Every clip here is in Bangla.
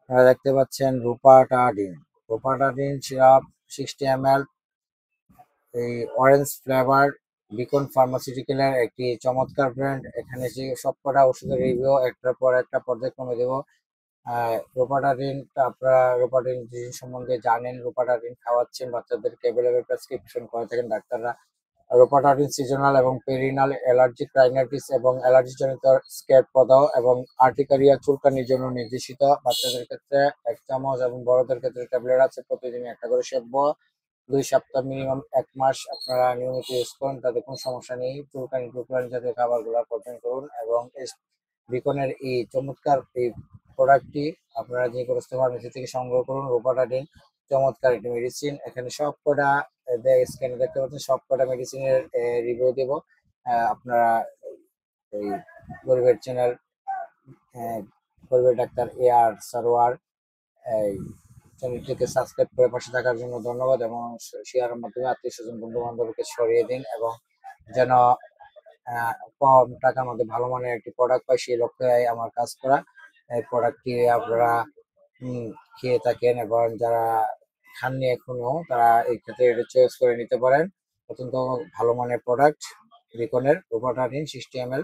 আপনারা দেখতে পাচ্ছেন রূপাটাডিন। রূপাটাডিন সিরাপ 60 ml, এই অরেঞ্জ ফ্লেভার, বিকন ফার্মাসিউটিক্যালের একটি চমৎকার ব্র্যান্ড। এখানে যে সবকটা ওষুধের রিভিউ একটার পর একটা পর্যায়ক্রমে দেবো। রোপাটারিন, আপনারা রোপাটারিন সম্বন্ধে জানেন, রোপাটারিন খাওয়াচ্ছেন বাচ্চাদেরকে, অ্যাভেলেবেল প্রেসক্রিপশন করে থাকেন ডাক্তাররা। রোপাটারিন সিজনাল এবং পেরিনাল অ্যালার্জিক রাইনাইটিস এবং অ্যালার্জি জনিত স্ক্যাব প্রদাহ এবং আর্টিকারিয়া চুলকানির জন্য নির্দেশিত। বাচ্চাদের ক্ষেত্রে 1 চামচ এবং বড়দের ক্ষেত্রে ট্যাবলেট আছে, প্রতিদিন একটা করে সেবব। 2 সপ্তাহ মিনিমাম 1 মাস আপনারা নিয়মিত ইউজ করুন, তাতে কোনো সমস্যা নেই। চুলকানি টুলকানি জাতীয় খাবারগুলো বর্জন করুন এবং বিকনের এই চমৎকার এই প্রোডাক্টটি আপনারা যে কোনো ফার্মেসি থেকে সংগ্রহ করুন। রোপাটাডিন চমৎকার একটি মেডিসিন। এখানে সবকটা স্ক্যানে দেখতে পাচ্ছেন, সবকটা মেডিসিনের রিভিউ দেব। আপনারা এই গরিবের চ্যানেল, গরিবের ডাক্তার AR সারোয়ার, এই চ্যানেলটিকে সাবস্ক্রাইব করে পাশে থাকার জন্য ধন্যবাদ, এবং শেয়ারের মাধ্যমে আত্মীয় স্বজন বন্ধু বান্ধবকে ছড়িয়ে দিন, এবং যেন কম টাকার মধ্যে ভালো মানের একটি প্রোডাক্ট পাই, সেই লক্ষ্যে আমার কাজ করা। এই প্রোডাক্টটি আপনারা খেয়ে থাকেন, এবং যারা খাননি এখনো তারা এই ক্ষেত্রে এটা চয়েস করে নিতে পারেন। অত্যন্ত ভালো মানের প্রোডাক্ট রিকনের রোপাটারিন 60 ml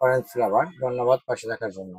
অরেঞ্জ ফ্লেভার। ধন্যবাদ পাশে থাকার জন্য।